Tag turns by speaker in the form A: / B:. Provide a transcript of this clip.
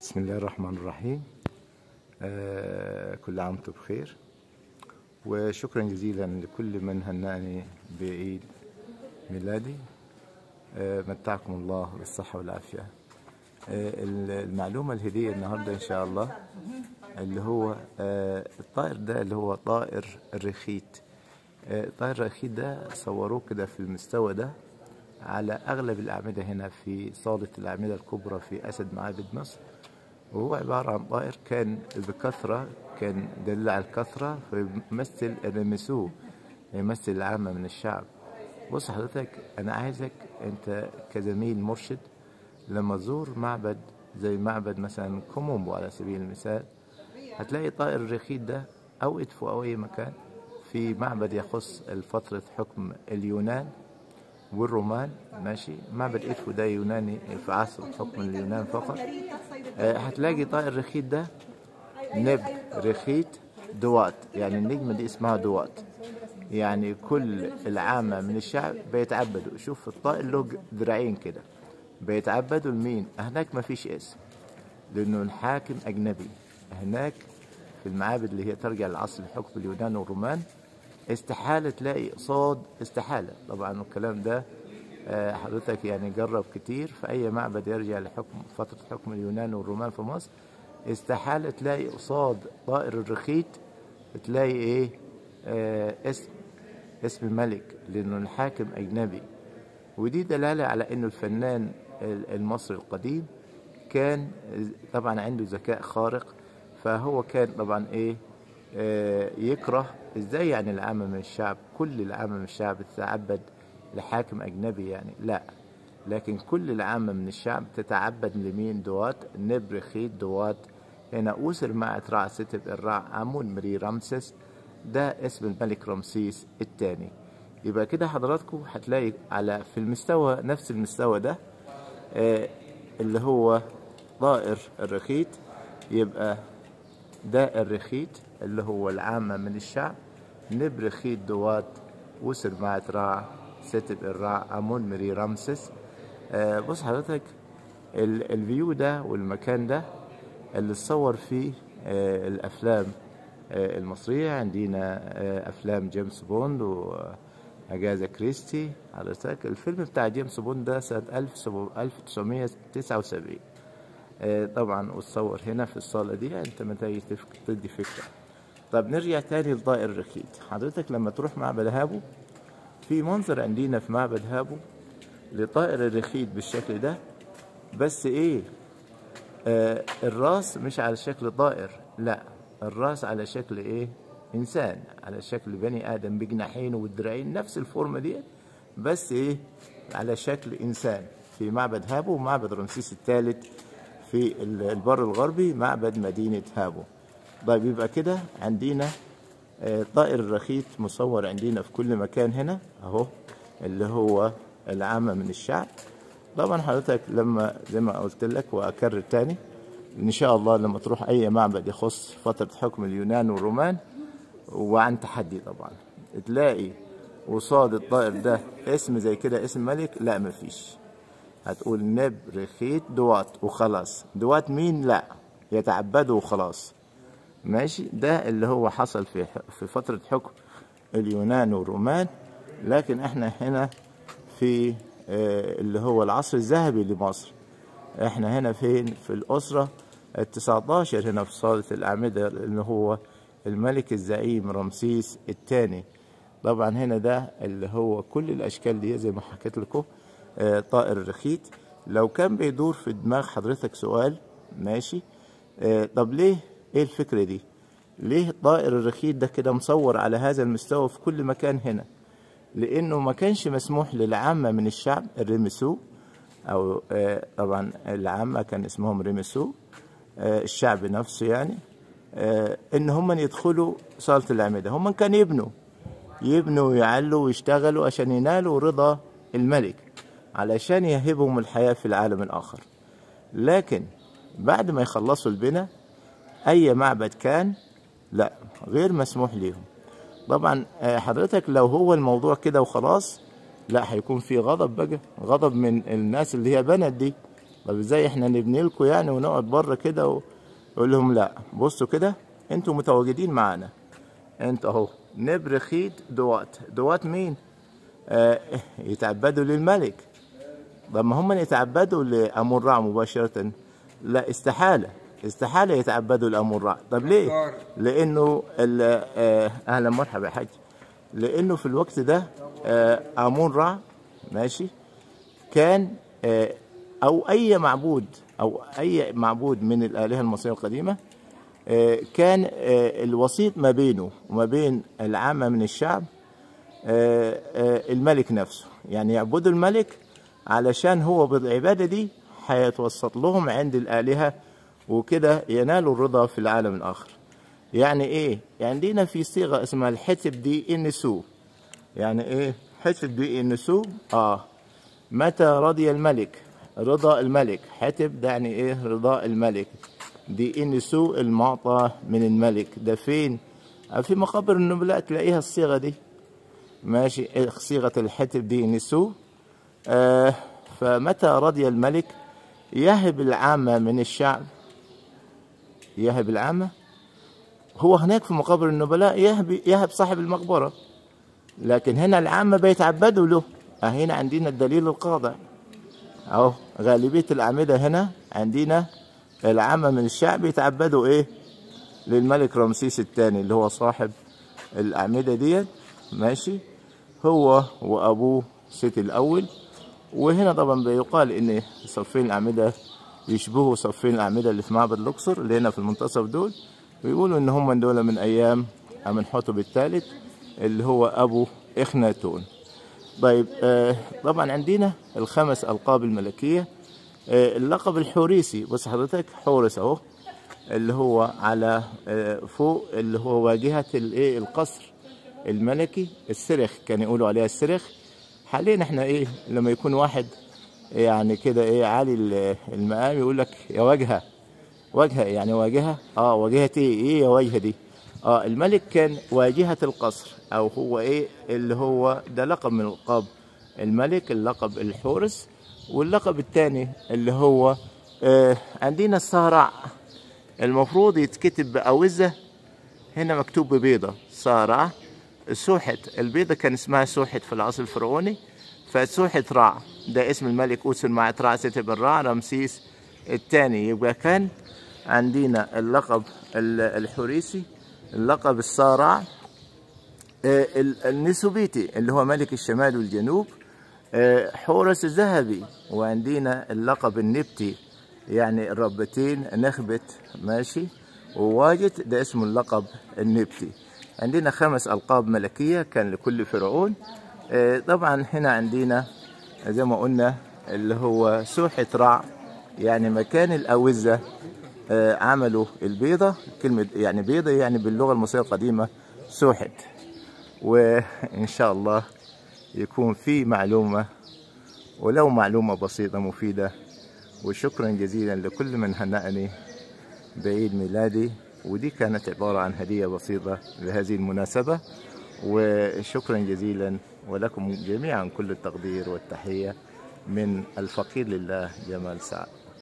A: بسم الله الرحمن الرحيم. كل عام وانتم بخير، وشكرا جزيلا لكل من هنأني بعيد ميلادي. متعكم الله بالصحة والعافية. المعلومة الهدية النهاردة إن شاء الله اللي هو الطائر ده اللي هو طائر الرخيت. طائر الرخيت ده صوروه كده في المستوى ده على أغلب الأعمدة هنا في صالة الأعمدة الكبرى في أسد معابد مصر، وهو عبارة عن طائر كان بكثرة، كان دل على الكثرة، فيمثل الرمسوه، يمثل العامة من الشعب. بص حضرتك، أنا عايزك أنت كزميل مرشد لما تزور معبد زي معبد مثلا كومومبو على سبيل المثال، هتلاقي طائر الرخيت ده أو إدفو أو أي مكان في معبد يخص فترة حكم اليونان والرومان. ماشي، معبد إدفو ده يوناني في عصر حكم اليونان فقط. هتلاقي طائر الرخيت ده نب رخيت دوات، يعني النجمة دي اسمها دوات، يعني كل العامة من الشعب بيتعبدوا. شوف الطائر له ذراعين كده، بيتعبدوا لمين؟ هناك ما فيش اسم لأنه الحاكم أجنبي. هناك في المعابد اللي هي ترجع لعصر حكم اليونان والرومان استحالة تلاقي قصاد، استحالة طبعا. والكلام ده حضرتك يعني جرب كتير في أي معبد يرجع لحكم فترة حكم اليونان والرومان في مصر، استحالة تلاقي قصاد طائر الرخيت تلاقي إيه؟ اسم ملك، لأنه الحاكم أجنبي. ودي دلالة على إنه الفنان المصري القديم كان طبعا عنده ذكاء خارق، فهو كان طبعا إيه؟ يكره إزاي يعني العامة من الشعب، كل العامة من الشعب تتعبد لحاكم أجنبي؟ يعني لا، لكن كل العامة من الشعب تتعبد لمين؟ دوات، نب رخيت دوات. هنا أسر مع رع ستب الرع عمون مري رمسس، ده اسم الملك رمسيس الثاني. يبقى كده حضراتكم هتلاقي على في المستوى نفس المستوى ده اللي هو طائر الرخيت، يبقى ده الرخيت اللي هو العامة من الشعب، نب رخيت دوات أسر مع رع ستب الرع عمون مري رمسس. بص حضرتك، الفيو ده والمكان ده اللي اتصور فيه الافلام المصريه. عندنا افلام جيمس بوند واجازا كريستي. حضرتك الفيلم بتاع جيمس بوند ده سنه 1979 طبعا، واتصور هنا في الصاله دي. انت ما تدي فكره. طب نرجع تاني لطائر الرخيت. حضرتك لما تروح معبد هابو، في منظر عندنا في معبد هابو لطائر الرخيت بالشكل ده، بس ايه؟ الراس مش على شكل طائر، لا، الراس على شكل ايه؟ انسان، على شكل بني ادم بجناحين والدراعين، نفس الفورمه دي، بس ايه؟ على شكل انسان في معبد هابو ومعبد رمسيس الثالث في البر الغربي، معبد مدينه هابو. طيب يبقى كده عندنا طائر الرخيت مصور عندنا في كل مكان هنا اهو، اللي هو العامة من الشعب. طبعا حضرتك لما زي ما قلت لك واكرر تاني، ان شاء الله لما تروح اي معبد يخص فترة حكم اليونان والرومان وعن تحدي طبعا، تلاقي قصاد الطائر ده اسم زي كده، اسم ملك، لا مفيش. هتقول نب رخيت دوات وخلاص. دوات مين؟ لا، يتعبدوا وخلاص. ماشي، ده اللي هو حصل في فترة حكم اليونان والرومان. لكن احنا هنا في اللي هو العصر الذهبي لمصر، احنا هنا فين؟ في الأسرة ال19 هنا في صالة الأعمدة، اللي هو الملك الزعيم رمسيس الثاني. طبعا هنا ده اللي هو كل الأشكال دي زي ما حكيت لكم طائر الرخيت. لو كان بيدور في دماغ حضرتك سؤال، ماشي، طب ليه؟ ايه الفكرة دي؟ ليه طائر الرخيت ده كده مصور على هذا المستوى في كل مكان هنا؟ لأنه ما كانش مسموح للعامة من الشعب الرمسو، أو طبعا العامة كان اسمهم رمسو، الشعب نفسه يعني، إن هم يدخلوا صالة الأعمدة. هم كانوا يبنوا ويعلوا ويشتغلوا عشان ينالوا رضا الملك، علشان يهبهم الحياة في العالم الآخر. لكن بعد ما يخلصوا البناء، أي معبد كان لا، غير مسموح ليهم. طبعا حضرتك لو هو الموضوع كده وخلاص، لا، هيكون في غضب بقى، غضب من الناس اللي هي بنت دي، طب ازاي احنا نبني لكم يعني ونقعد بره كده يقول لهم لا، بصوا كده انتوا متواجدين معانا، انت اهو نبرخيت دوات مين؟ يتعبدوا للملك. طب ما هم يتعبدوا لأمون رع مباشرة؟ لا، استحالة يتعبدوا لأمون رع. طب ليه؟ لأنه أهلا مرحبا يا حاج. لأنه في الوقت ده أمون رع ماشي كان أو أي معبود من الآلهة المصرية القديمة كان الوسيط ما بينه وما بين العامة من الشعب الملك نفسه. يعني يعبدوا الملك علشان هو بالعبادة دي هيتوسط لهم عند الآلهة، وكده ينالوا الرضا في العالم الآخر. يعني إيه؟ يعني دينا في صيغة اسمها الحتب دي النسو. يعني إيه حتب دي النسو؟ متى رضي الملك، رضا الملك. حتب ده يعني إيه؟ رضاء الملك. دي النسو المعطى من الملك. ده فين؟ في مقابر النبلاء تلاقيها الصيغة دي ماشي، صيغة الحتب دي نسو. فمتى رضي الملك يهب العامة من الشعب، يهب العامة. هو هناك في مقابر النبلاء يهب صاحب المقبرة، لكن هنا العامة بيتعبدوا له. هنا عندنا الدليل القاطع اهو، غالبية الأعمدة هنا عندنا العامة من الشعب يتعبدوا ايه؟ للملك رمسيس الثاني اللي هو صاحب الأعمدة ديت ماشي، هو وأبوه سيتي الأول. وهنا طبعا بيقال إن صفين الأعمدة يشبهوا صفين الأعمدة اللي في معبد الأقصر اللي هنا في المنتصف دول، ويقولوا إن هم دول من أيام أمنحتب الثالث اللي هو أبو إخناتون. طيب طبعا عندنا الخمس ألقاب الملكية. اللقب الحوريسي، بص حضرتك حورس أهو اللي هو على فوق اللي هو واجهة القصر الملكي. السرخ كان يقولوا عليها السرخ. حاليا احنا ايه لما يكون واحد يعني كده ايه عالي المقام يقول لك يا واجهة، واجهة يعني واجهة. واجهة ايه يا واجهة دي. الملك كان واجهة القصر، او هو ايه اللي هو ده لقب من القاب الملك، اللقب الحورس. واللقب الثاني اللي هو عندنا الصارع، المفروض يتكتب بأوزة، هنا مكتوب ببيضة صارع. سوحت البيضة كان اسمها سوحت في العصر الفرعوني، فسوحت رع ده اسم الملك أوسن مع رع ستي بن رع رمسيس الثاني. يبقى كان عندنا اللقب الحوريسي، اللقب الصارع، النسوبيتي اللي هو ملك الشمال والجنوب، حورس الذهبي. وعندنا اللقب النبتي يعني الربتين نخبت ماشي، وواجد ده اسمه اللقب النبتي. عندنا 5 ألقاب ملكية كان لكل فرعون. طبعا هنا عندنا زي ما قلنا اللي هو سوحة رع يعني مكان الأوزة. عملوا البيضة، كلمة يعني بيضة يعني باللغة المصرية القديمة سوحت. وإن شاء الله يكون في معلومة ولو معلومة بسيطة مفيدة. وشكرا جزيلا لكل من هنأني بعيد ميلادي، ودي كانت عبارة عن هدية بسيطة لهذه المناسبة. وشكرا جزيلا ولكم جميعا كل التقدير والتحية من الفقير لله جمال سعد.